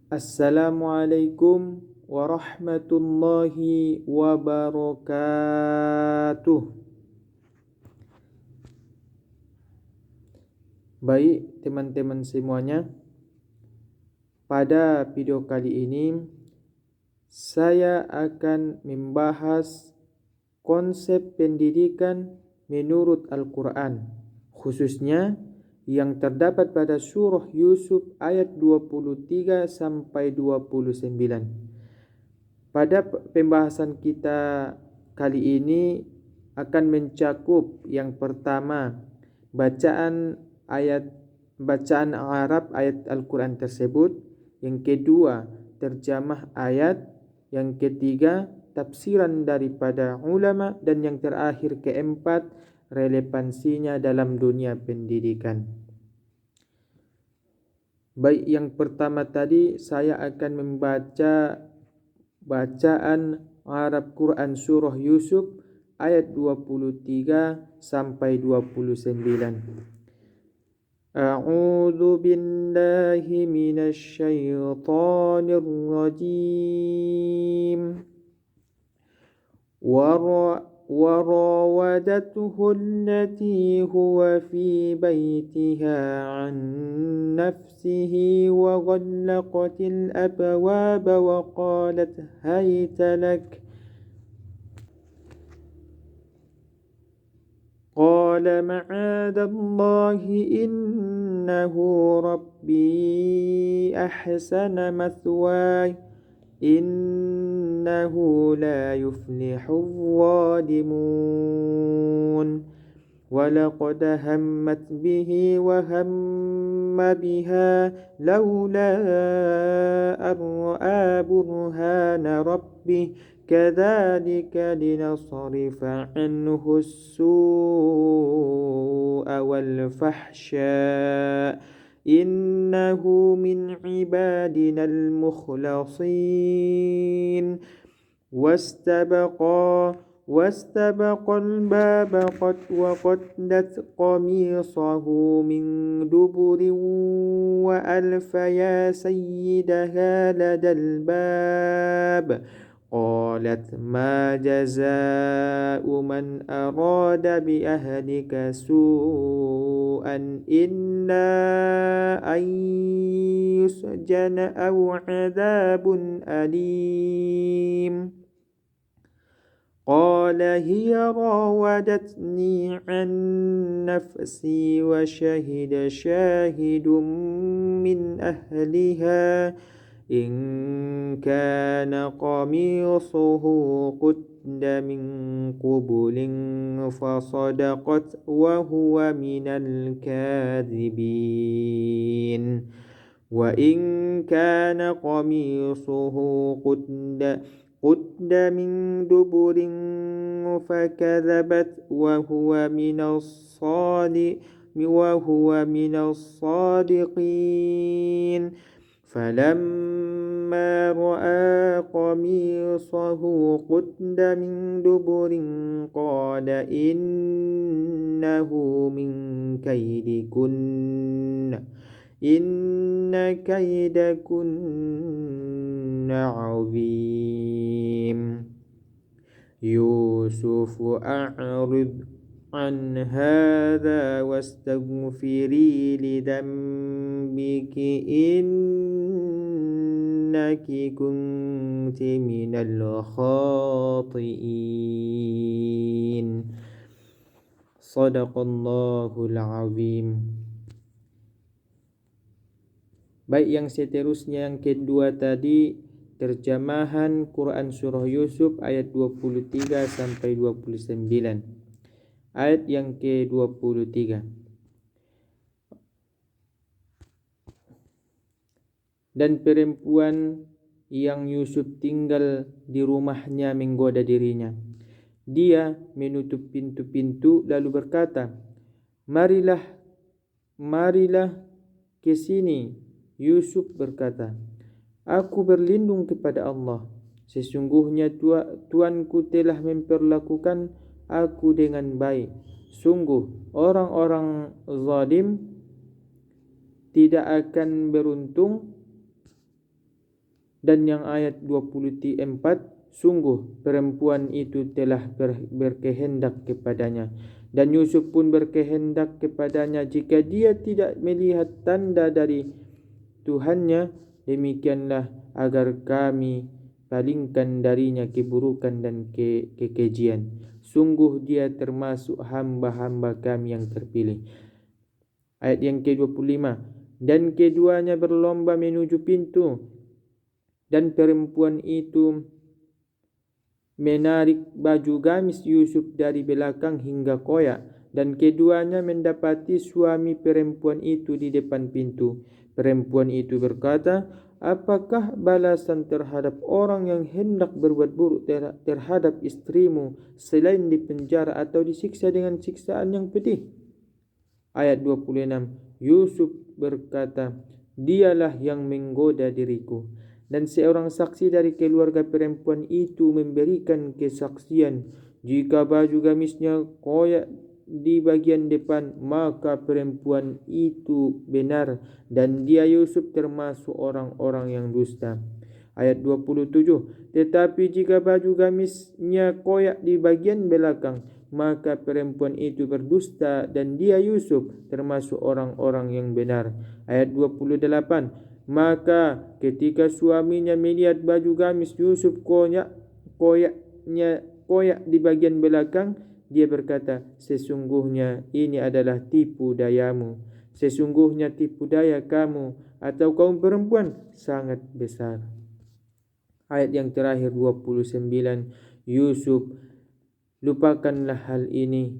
Assalamualaikum warahmatullahi wabarakatuh. Baik teman-teman semuanya, pada video kali ini saya akan membahas konsep pendidikan menurut Al-Quran, khususnya yang terdapat pada surah Yusuf ayat 23 sampai 29. Pada pembahasan kita kali ini akan mencakup yang pertama, bacaan Arab ayat Al-Quran tersebut, yang kedua terjemah ayat, yang ketiga tafsiran daripada ulama, dan yang terakhir keempat relevansinya dalam dunia pendidikan. Baik, yang pertama tadi saya akan membaca bacaan Arab Quran surah Yusuf ayat 23 sampai 29. A'udzu billahi minasy syaithanir rajim. وراودته التي هو في بيتها عن نفسه وغلقت الأبواب وقالت هيت لك قال معاذ الله إنه ربي أحسن مثواي إنه لا يفلح الظالمون ولقد همت به وهم بها لولا أن رأى برهان ربه كذلك لنصرف عنه السوء والفحشاء إنه من عبادنا المخلصين واستبق الباب وقدت قميصه من دبر وألف يا سيدها لدى الباب قالت ما جزاء من أراد بأهلك سوءا إلا أن يسجن أو عذاب أليم قال هي راودتني عن نفسي وشهد شاهد من أهلها إن كان قميصه قد من قبل فصدقت وهو من الكاذبين وإن كان قميصه قد من دبر فكذبت وهو من الصادقين فلما رأى قميصه قد من دبر قال إنه من كيدكن إن كيدكن عظيم يوسف أعرض عن هذا واستغفري لذنبك إنك كنت من الخاطئين صدق الله العظيم. Baik, yang seterusnya yang kedua tadi terjemahan Quran surah Yusuf ayat 23 sampai 29. Ayat yang ke-23. Dan perempuan yang Yusuf tinggal di rumahnya menggoda dirinya. Dia menutup pintu-pintu lalu berkata, Marilah ke sini. Yusuf berkata, aku berlindung kepada Allah. Sesungguhnya Tuanku telah memperlakukan aku dengan baik. Sungguh orang-orang zalim tidak akan beruntung Dan yang ayat 24, sungguh perempuan itu telah berkehendak kepadanya. Dan Yusuf pun berkehendak kepadanya jika dia tidak melihat tanda dari Tuhannya, demikianlah agar kami palingkan darinya keburukan dan kekejian. Sungguh dia termasuk hamba-hamba kami yang terpilih. Ayat yang ke-25, dan keduanya berlomba menuju pintu, dan perempuan itu menarik baju gamis Yusuf dari belakang hingga koyak, dan keduanya mendapati suami perempuan itu di depan pintu. Perempuan itu berkata, apakah balasan terhadap orang yang hendak berbuat buruk terhadap istrimu selain dipenjara atau disiksa dengan siksaan yang pedih? Ayat 26, Yusuf berkata, dialah yang menggoda diriku. Dan seorang saksi dari keluarga perempuan itu memberikan kesaksian, jika baju gamisnya koyak di bagian depan, maka perempuan itu benar, dan dia Yusuf termasuk orang-orang yang dusta. Ayat 27, tetapi jika baju gamisnya koyak di bagian belakang, maka perempuan itu berdusta, dan dia Yusuf termasuk orang-orang yang benar. Ayat 28, maka ketika suaminya melihat baju gamis Yusuf koyak di bagian belakang, dia berkata, sesungguhnya ini adalah tipu dayamu. Sesungguhnya tipu daya kamu atau kaum perempuan sangat besar. Ayat yang terakhir 29, Yusuf, lupakanlah hal ini,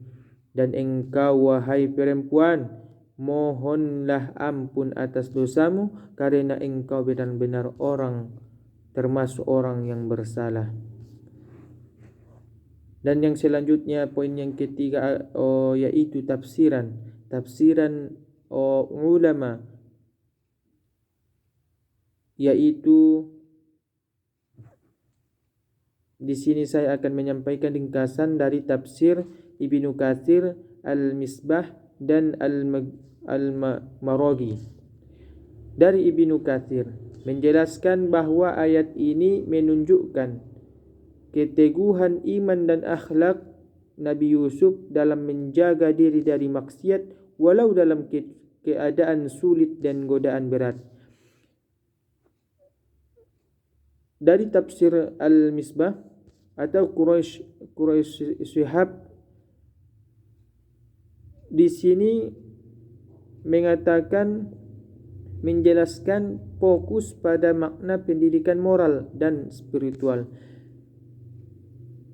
dan engkau wahai perempuan, mohonlah ampun atas dosamu, karena engkau benar-benar orang termasuk orang yang bersalah. Dan yang selanjutnya, poin yang ketiga, yaitu tafsiran ulama, yaitu di sini saya akan menyampaikan ringkasan dari tafsir Ibnu Katsir, Al-Misbah, dan Al-Maraghi. Dari Ibnu Katsir menjelaskan bahwa ayat ini menunjukkan keteguhan iman dan akhlak Nabi Yusuf dalam menjaga diri dari maksiat walau dalam keadaan sulit dan godaan berat. Dari tafsir Al-Misbah atau Quraisy Shihab, di sini menjelaskan fokus pada makna pendidikan moral dan spiritual.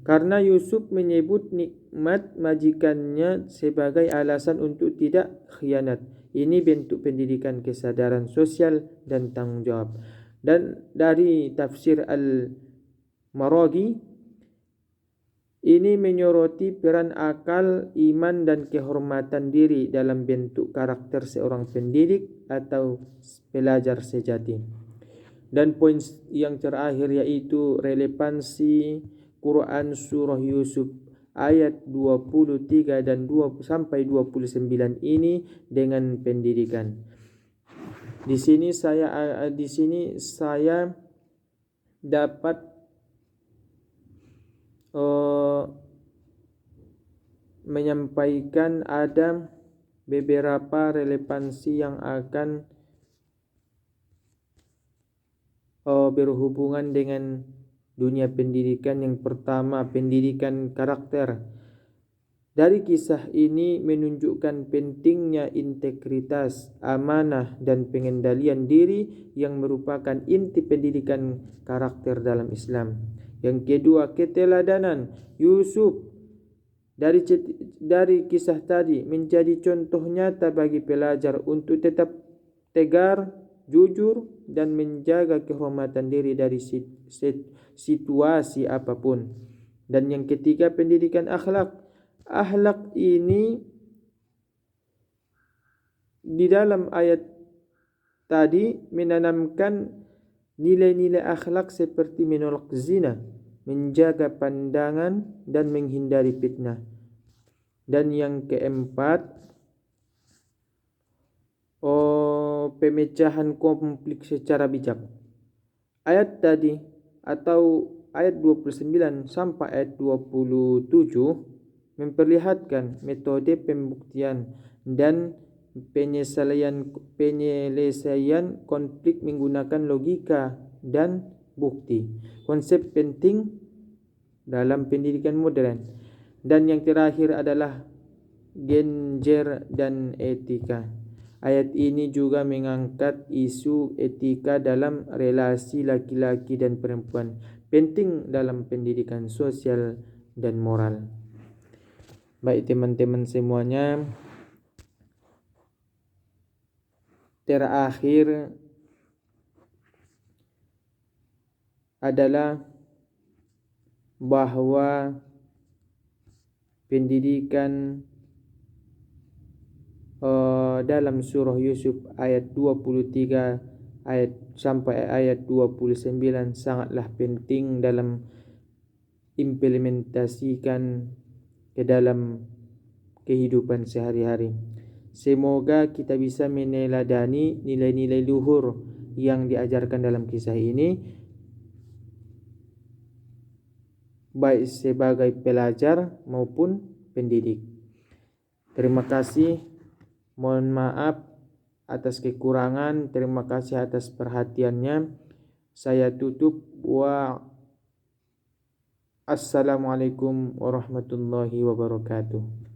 Karena Yusuf menyebut nikmat majikannya sebagai alasan untuk tidak khianat. Ini bentuk pendidikan kesadaran sosial dan tanggung jawab. Dan dari tafsir Al-Maraghi, ini menyoroti peran akal, iman, dan kehormatan diri dalam bentuk karakter seorang pendidik atau pelajar sejati. Dan poin yang terakhir yaitu relevansi Quran surah Yusuf ayat 23 dan 2 sampai 29 ini dengan pendidikan. Di sini saya dapat menyampaikan ada beberapa relevansi yang akan berhubungan dengan dunia pendidikan. Yang pertama, pendidikan karakter. Dari kisah ini menunjukkan pentingnya integritas, amanah, dan pengendalian diri yang merupakan inti pendidikan karakter dalam Islam. Yang kedua, keteladanan. Yusuf dari kisah tadi menjadi contoh nyata bagi pelajar untuk tetap tegar, jujur, dan menjaga kehormatan diri dari situasi apapun. Dan yang ketiga, pendidikan akhlak. Akhlak ini di dalam ayat tadi menanamkan nilai-nilai akhlak seperti menolak zina, menjaga pandangan, dan menghindari fitnah. Dan yang keempat, pemecahan konflik secara bijak. Ayat tadi atau ayat 29 sampai ayat 27 memperlihatkan metode pembuktian dan penyelesaian konflik menggunakan logika dan bukti. Konsep penting dalam pendidikan modern. Dan yang terakhir adalah gender dan etika. Ayat ini juga mengangkat isu etika dalam relasi laki-laki dan perempuan, penting dalam pendidikan sosial dan moral. Baik teman-teman semuanya, terakhir adalah bahwa pendidikan dalam surah Yusuf ayat 23 ayat sampai ayat 29 sangatlah penting dalam implementasikan ke dalam kehidupan sehari-hari. Semoga kita bisa meneladani nilai-nilai luhur yang diajarkan dalam kisah ini, baik sebagai pelajar maupun pendidik. Terima kasih. Mohon maaf atas kekurangan. Terima kasih atas perhatiannya. Saya tutup. Assalamualaikum warahmatullahi wabarakatuh.